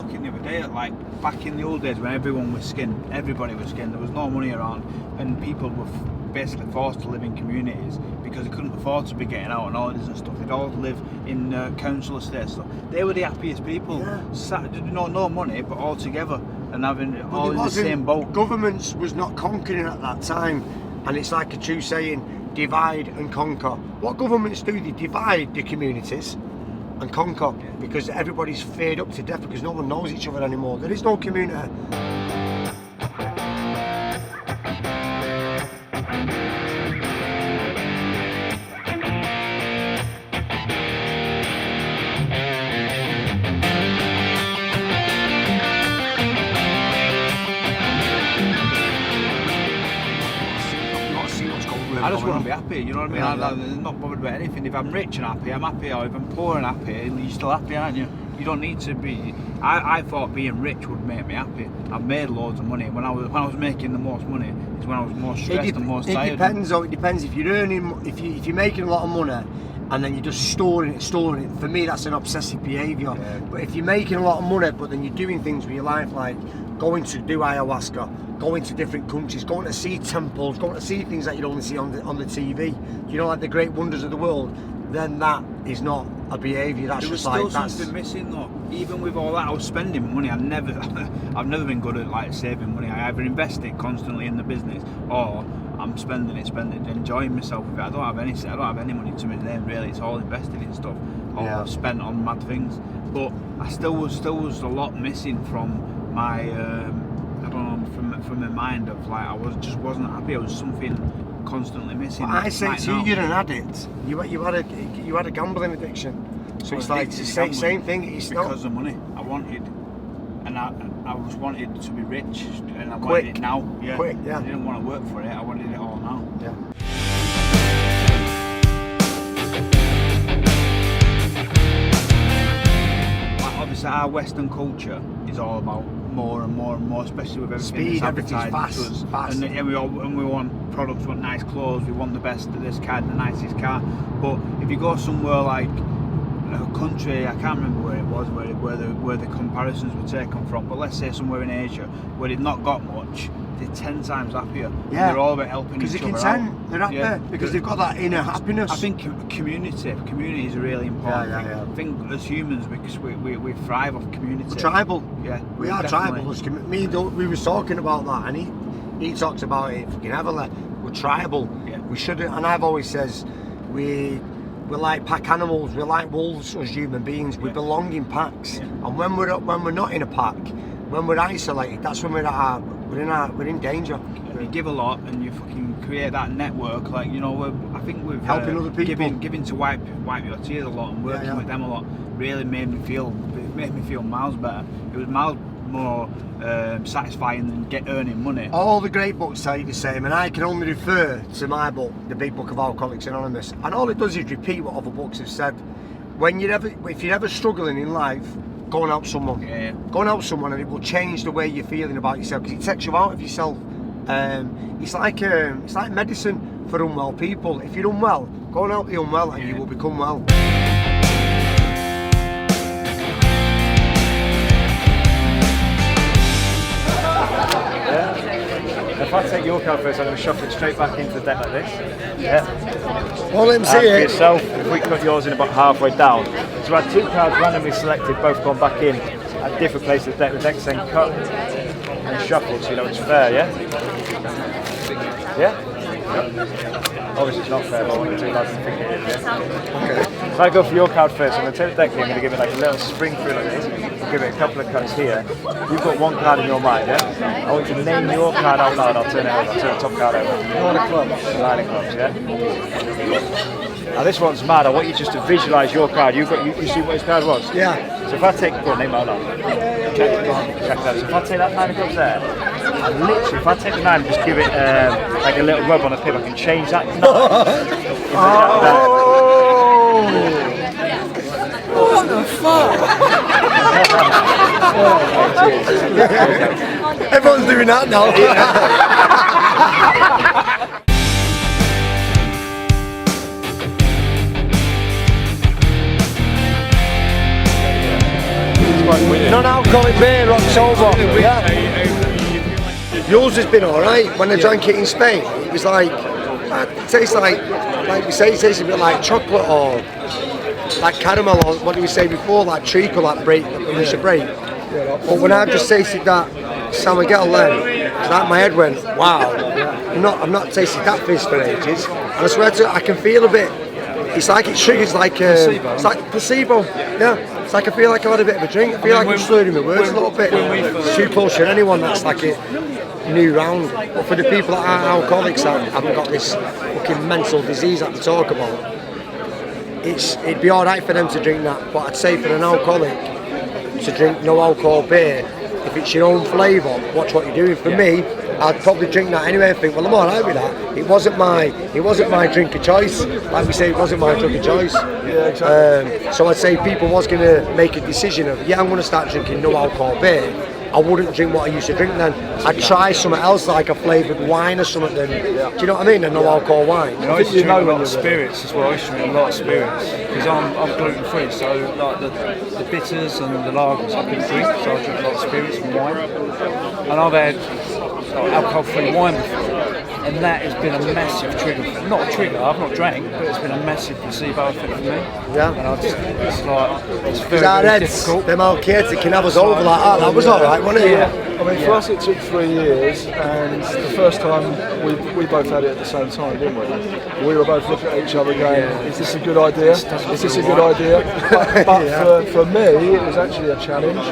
looking the other day at, like, back in the old days when everyone was skinned, everybody was skinned, there was no money around, and people were basically forced to live in communities because they couldn't afford to be getting out on holidays and stuff. They'd all live in council estates. So they were the happiest people. No money, but all together and having all in the same boat. Governments was not conquering at that time, and it's like a true saying, divide and conquer. What governments do, they divide the communities and conquer, because everybody's feared up to death because no one knows each other anymore. There is no community. I just want to be happy, you know what I mean? I'm not bothered about anything. If I'm rich and happy, I'm happy, or if I'm poor and happy, you're still happy, aren't you? You don't need to be. I thought being rich would make me happy. I've made loads of money. When I was making the most money, is when I was most stressed and most tired. It depends though. It depends if you're earning, if you're making a lot of money, and then you're just storing it. For me, that's an obsessive behaviour. Yeah. But if you're making a lot of money, but then you're doing things with your life, like going to do ayahuasca, going to different countries, going to see temples, going to see things that you only see on the TV, you know, like the great wonders of the world, then that is not a behaviour. That's there was just like still something missing though. Even with all that, I was spending money. I've never been good at like saving money. I either invest it constantly in the business, or I'm spending it, enjoying myself with it. I don't have any money to my name really. It's all invested in stuff, or spent on mad things. But I still was a lot missing from my I don't know, from my mind of like just wasn't happy. I was something constantly missing. Well, I say to you, you're an addict. You had a gambling addiction. So it's like the same thing. It's because of money. I wanted, and I was wanted to be rich, and I wanted it now. Yeah. Quick, yeah. I didn't want to work for it. I wanted it all now. Yeah. Obviously, our Western culture is all about more and more and more, especially with everything speed, that's advertised everything's to us. fast. And we want products, we want nice clothes, we want the best of this car, the nicest car. But if you go somewhere like a country, I can't remember where it was, where the comparisons were taken from, but let's say somewhere in Asia where they've not got much, they're 10 times happier. Yeah. They're all about helping each other out. They're happy because they've got that inner happiness. I think community is really important. Yeah. I think as humans, because we thrive off community. We're tribal. Yeah, we are tribal. We was talking about that, and he talks about it fucking heavily. We're tribal. Yeah. We shouldn't. And I've always says we're like pack animals. We're like wolves as human beings. We belong in packs. Yeah. And when we're not in a pack, when we're isolated, that's when we're in danger. And you give a lot, and you fucking create that network. Like, you know, I think we've helping other people, giving to wipe your tears a lot, and working with them a lot really made me feel miles better. It was miles more satisfying than earning money. All the great books say the same, and I can only refer to my book, The Big Book of Alcoholics Anonymous, and all it does is repeat what other books have said. If you're ever struggling in life, go and help someone. Yeah. Go and help someone, and it will change the way you're feeling about yourself, because it takes you out of yourself. It's like medicine for unwell people. If you're unwell, go and help the unwell, and you will become well. If I take your card first, I'm going to shuffle it straight back into the deck like this. Yeah. Well, let him see For it. yourself, if we cut yours in about halfway down. So I had two cards randomly selected, both gone back in at different places of the deck. The deck's then cut and shuffled, so you know it's fair, yeah? Yeah? Obviously it's not fair, but I want you to like to think it is, yeah? Okay. So I go for your card first. I'm going to take the deck here, I'm going to give it like a little spring through like this. Give it a couple of cuts here. You've got one card in your mind, yeah? I want you to name your card out loud. I'll turn it over. I'll turn the top card over. Nine of clubs. Nine of clubs, yeah? Now this one's mad. I want you just to visualise your card. You see what his card was? Yeah. So if I take, go on, name it out loud. Check that. So if I take that nine of clubs there, and literally if I take the nine and just give it like a little rub on a pip, I can change that What the fuck? Everyone's doing that now. Non-alcoholic beer, October. Yeah. Yours has been alright. When I drank it in Spain, it was like, it tastes like we say, it tastes a bit like chocolate or like caramel, or what did we say before, like treacle, like break, that we used to break. But when I just tasted that San Miguel then, like my head went, wow. I've not tasted that fizz for ages. And I swear to you, I can feel a bit, it's like it triggers like it's like placebo. Yeah. It's like I feel like I've had a bit of a drink. I feel like I'm slurring my words a little bit. It's too close for anyone that's like a new round. But for the people that are alcoholics that haven't got this fucking mental disease that they talk about, it'd be alright for them to drink that. But I'd say for an alcoholic to drink no alcohol beer, if it's your own flavour, watch what you're doing. For me, I'd probably drink that anyway and think, well, I'm alright with that. It wasn't my drink of choice. Like we say, it wasn't my drink of choice. Yeah, exactly. So I'd say if people was going to make a decision of, yeah, I'm going to start drinking no alcohol beer, I wouldn't drink what I used to drink then. I'd try something else like a flavoured wine or something then. Do you know what I mean? A no alcohol wine. I used to drink a lot of spirits as well. I used to drink a lot of spirits because I'm gluten free, so like the bitters and the lagers I can drink, so I drink a lot of spirits and wine. And I've had alcohol free wine before, and that has been a massive trigger. Not a trigger, I've not drank, but it's been a massive placebo effect for me. Yeah. And it's very, very difficult. Them old kids that can have us over like that, that was alright, wasn't it? Yeah. I mean, for us it took 3 years, and the first time we both had it at the same time, didn't we? We were both looking at each other going, is this a good idea? Is this a good idea? But for me, it was actually a challenge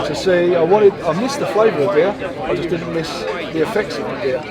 to see. I missed the flavour of beer, I just didn't miss the effects of the beer.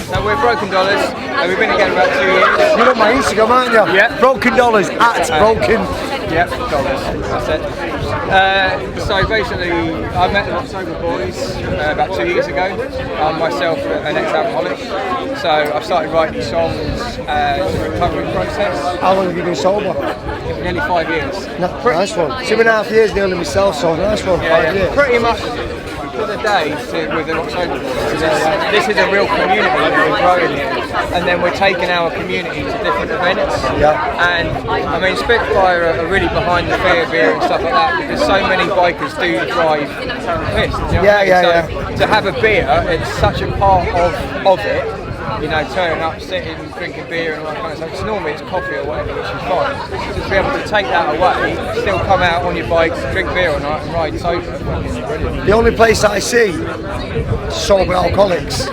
So we're Broken Dollars, and we've been together about 2 years. You're on my Instagram, aren't you? Yeah. Broken Dollars, at Broken. Yep, Dollars, that's it. So basically, I met the October boys about 2 years ago. I'm myself an ex-alcoholic, so I've started writing songs as a recovery process. How long have you been sober? Nearly 5 years. Nice one. 2.5 years nearly myself, so nice one. 5 years. Pretty much to the day with the October boys. This is a real community that we're growing here, and then we're taking our community to different events. Yeah. And I mean, Spitfire are really behind the fear beer and stuff like that, because so many bikers do drive pissed. You know what I mean? So to have a beer, it's such a part of it. You know, turning up, sitting, drinking beer and all that kind of stuff. Because normally it's coffee or whatever, which is fine. So to be able to take that away, still come out on your bikes, drink beer all night and ride sober, it's brilliant. The only place that I see sober alcoholics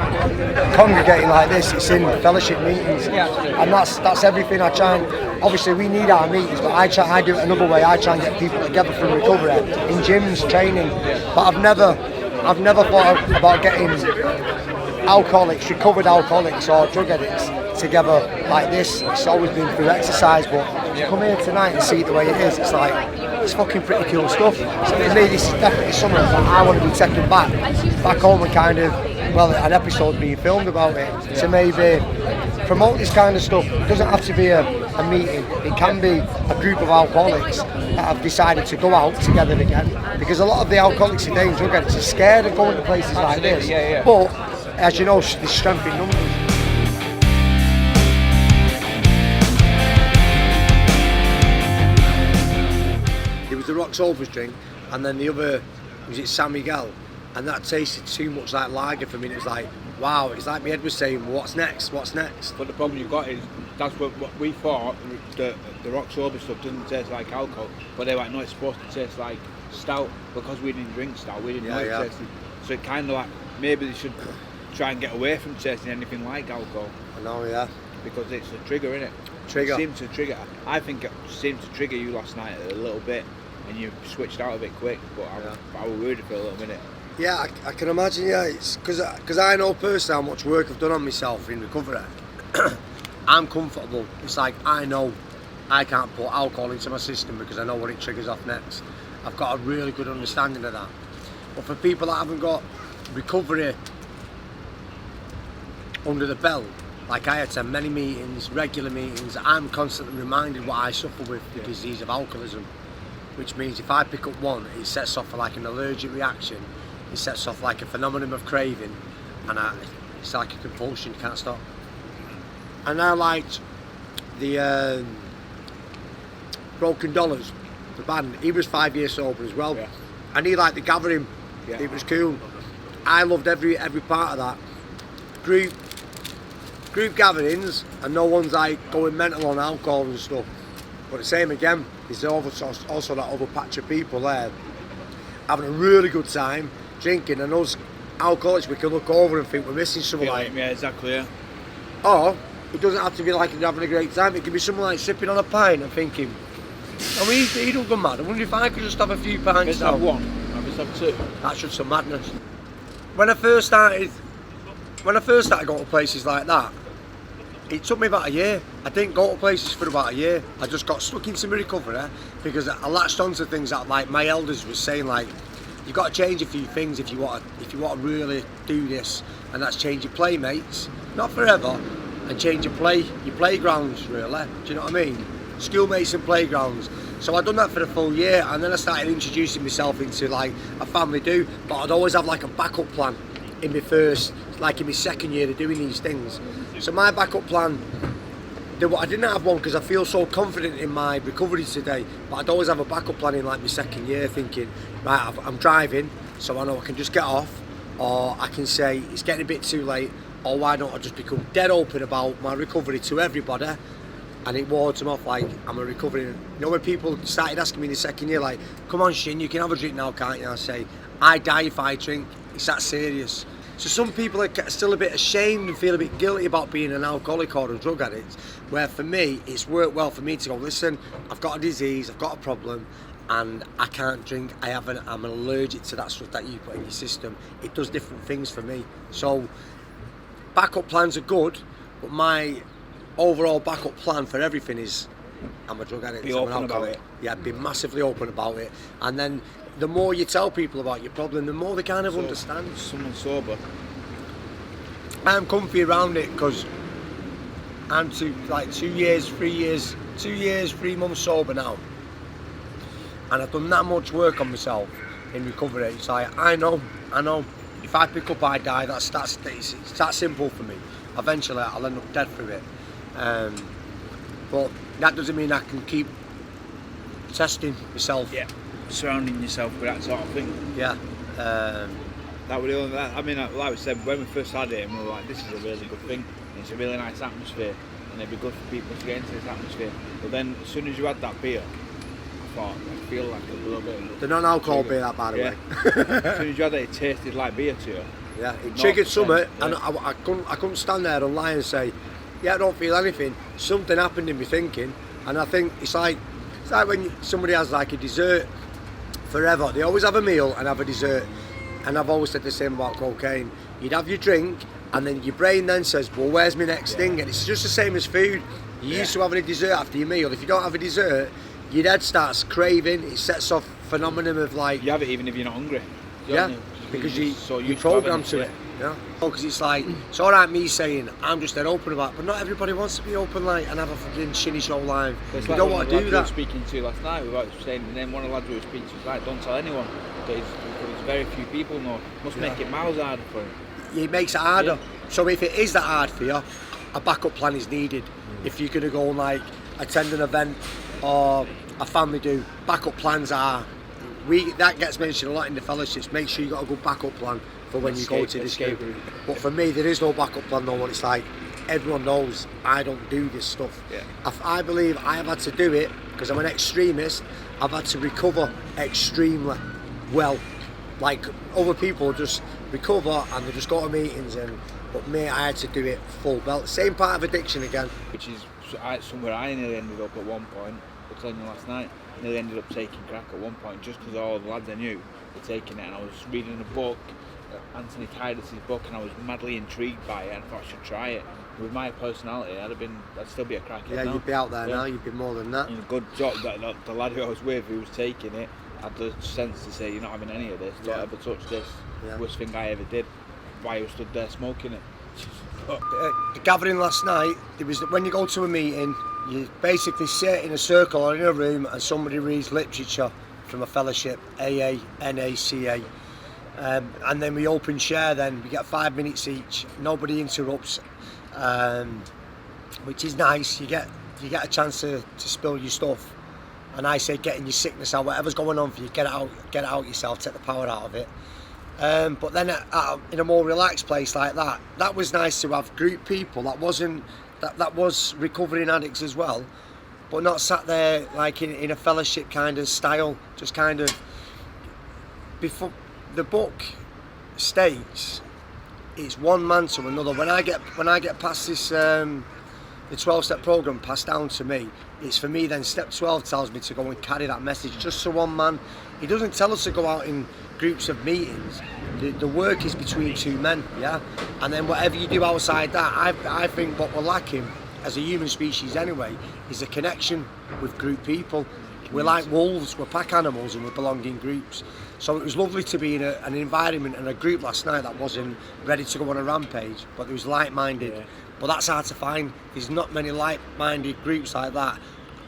congregating like this, it's in fellowship meetings. Yeah, absolutely. And that's everything I try and, obviously we need our meetings, but I do it another way. I try and get people together for recovery, in gyms, training. But I've never thought about getting alcoholics, recovered alcoholics or drug addicts together like this. It's always been through exercise, but to come here tonight and see it the way it is, it's like, it's fucking pretty cool stuff. So for me, this is definitely something that I want to be taking back home and kind of, well, an episode being filmed about it, to maybe promote this kind of stuff. It doesn't have to be a meeting, it can be a group of alcoholics that have decided to go out together again, because a lot of the alcoholics today and drug addicts are scared of going to places like this. But as you know, there's strength in numbers. It was the Rock's Overs drink, and then the other was it San Miguel, and that tasted too much like lager for me. It was like, wow, it's like my head was saying, what's next? What's next? But the problem you've got is that's what we thought the rock sober stuff doesn't taste like alcohol, but they're like, no, it's supposed to taste like stout, because we didn't drink stout, we didn't know it tasted. So it kind of like, maybe they should try and get away from tasting anything like alcohol. I know, yeah. Because it's a trigger, innit? Trigger. It seemed to trigger. I think it seemed to trigger you last night a little bit, and you switched out of it quick. But I was worried for a little minute. Yeah, I can imagine. Yeah, it's because I know personally how much work I've done on myself in recovery. I'm comfortable. It's like I know I can't put alcohol into my system because I know what it triggers off next. I've got a really good understanding of that. But for people that haven't got recovery under the belt, like I attend many meetings, regular meetings, I'm constantly reminded what I suffer with the disease of alcoholism, which means if I pick up one, it sets off like an allergic reaction, it sets off like a phenomenon of craving, and it's like a compulsion, you can't stop. And I liked the Broken Dollars, the band, he was 5 years sober as well. Yeah. And he liked the gathering. Yeah. It was cool. I loved every part of that. Group gatherings, and no one's like going mental on alcohol and stuff. But the same again, there's also that other patch of people there having a really good time, drinking, and us alcoholics, we can look over and think we're missing something like. Yeah, exactly. Yeah. Or it doesn't have to be like having a great time. It can be someone like sipping on a pint and thinking, I mean, he don't go mad. I wonder if I could just have a few pints now. Have one. Have two. That's just some madness. When I first started going to places like that, it took me about a year. I didn't go to places for about a year. I just got stuck into my recovery because I latched onto things that, like, my elders was saying, like, you've got to change a few things if you want to really do this, and that's change your playmates, not forever, and change your playgrounds, really. Do you know what I mean? Schoolmates and playgrounds. So I'd done that for a full year, and then I started introducing myself into like a family do, but I'd always have like a backup plan in my second year of doing these things. So my backup plan, I didn't have one because I feel so confident in my recovery today, but I'd always have a backup plan in like my second year, thinking, right, I'm driving, so I know I can just get off, or I can say it's getting a bit too late, or why don't I just become dead open about my recovery to everybody, and it wards them off like I'm a recovering. You know, when people started asking me in the second year, like, come on Shin, you can have a drink now, can't you? I say, I die if I drink, it's that serious. So some people are still a bit ashamed and feel a bit guilty about being an alcoholic or a drug addict, where for me, it's worked well for me to go, listen, I've got a disease, I've got a problem, and I can't drink, I'm allergic to that stuff that you put in your system. It does different things for me. So backup plans are good, but my overall backup plan for everything is I'm a drug addict, Be I'm open an about alcoholic. it. Yeah, be massively open about it. And then the more you tell people about your problem, the more they kind of understand. Someone sober. I'm comfy around it because I'm 3 months sober now. And I've done that much work on myself in recovery. It's like, I know, if I pick up, I die. It's that simple for me. Eventually, I'll end up dead through it. But that doesn't mean I can keep testing myself. Yeah. Surrounding yourself with that sort of thing. Yeah. That would only. I mean, like we said, when we first had it, and we were like, this is a really good thing. It's a really nice atmosphere, and it'd be good for people to get into this atmosphere. But then, as soon as you had that beer, I thought, I feel like a little bit. The non-alcohol beer, that, by the way. As soon as you had it, it tasted like beer to you. Yeah, it triggered something, and I couldn't stand there and lie and say, yeah, I don't feel anything. Something happened in me thinking, and I think it's like when somebody has like a dessert forever. They always have a meal and have a dessert, and I've always said the same about cocaine. You'd have your drink, and then your brain then says, well, where's my next thing? And it's just the same as food. You're used to having a dessert after your meal. If you don't have a dessert, your head starts craving. It sets off phenomenon of like, you have it even if you're not hungry. Yeah, because you're programmed to it. Yeah. Because it's like, it's alright me saying I'm just dead open about it, but not everybody wants to be open like and have a fucking SHINNySHOw live. You like don't want to do that. We were speaking to last night, we were saying, and then one of the lads we were speaking to was like, don't tell anyone. Because very few people know. Must make it miles harder for him. It makes it harder. Yeah. So if it is that hard for you, a backup plan is needed. If you're going to go and like attend an event or a family do, backup plans are. That gets mentioned a lot in the fellowships. Make sure you got a good backup plan for when you go to the escape room. But for me, there is no backup plan. No one. It's like everyone knows I don't do this stuff. Yeah. I believe I have had to do it because I'm an extremist. I've had to recover extremely well. Like other people just recover and they just go to meetings, but me, I had to do it full belt. Same part of addiction again. Which is somewhere I nearly ended up at one point. I was telling you last night. Nearly ended up taking crack at one point just because all the lads I knew were taking it, and I was reading a book, Anthony Kiedis' book, and I was madly intrigued by it and I thought I should try it. With my personality, I'd still be a crackhead now. Yeah, you'd be out there now, you'd be more than that. And a good job that the lad who I was with who was taking it had the sense to say, you're not having any of this, don't ever touch this. Worst thing I ever did. Why I was stood there smoking it. The gathering last night, it was when you go to a meeting, you basically sit in a circle or in a room and somebody reads literature from a fellowship, AA, NACA, and then we open share. Then we get 5 minutes each. Nobody interrupts, which is nice. You get a chance to spill your stuff, and I say getting your sickness out, whatever's going on for you, get it out yourself, take the power out of it. But then in a more relaxed place like that was nice to have group people. That was recovering addicts as well, but not sat there like in a fellowship kind of style, just kind of. Before the book states, it's one man to another. When I get past this, the 12-step program passed down to me, it's for me then step 12 tells me to go and carry that message just to one man. He doesn't tell us to go out in groups of meetings. The work is between two men, yeah? And then whatever you do outside that, I think what we're lacking as a human species anyway is a connection with group people. We're like wolves, we're pack animals, and we belong in groups. So it was lovely to be in an environment and a group last night that wasn't ready to go on a rampage, but there was like-minded. Yeah. But that's hard to find. There's not many like-minded groups like that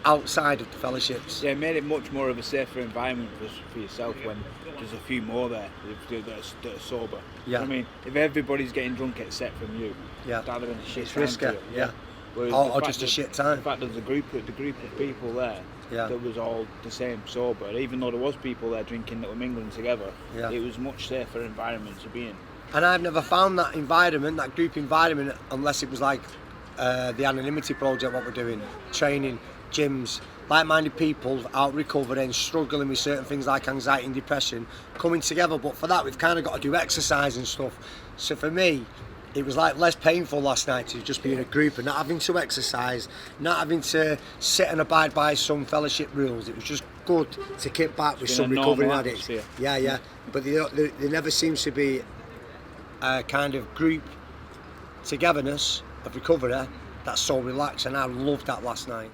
outside of the fellowships. Yeah, it made it much more of a safer environment for yourself when there's a few more there that are sober. Yeah. I mean, if everybody's getting drunk except from you, yeah, that'd have been a shit it's time risky, to you. yeah. Or just a shit time. The fact that there's a group of people there that was all the same sober, even though there was people there drinking that were mingling together, it was a much safer environment to be in. And I've never found that environment, that group environment, unless it was like the Anonymity Project, what we're doing, training, gyms, like-minded people out recovering, struggling with certain things like anxiety and depression, coming together. But for that, we've kind of got to do exercise and stuff. So for me, it was like less painful last night to just be in a group and not having to exercise, not having to sit and abide by some fellowship rules. It was just good to kick back with some recovering addicts. Yeah. But there never seems to be a kind of group togetherness of recovery that's so relaxed, and I loved that last night.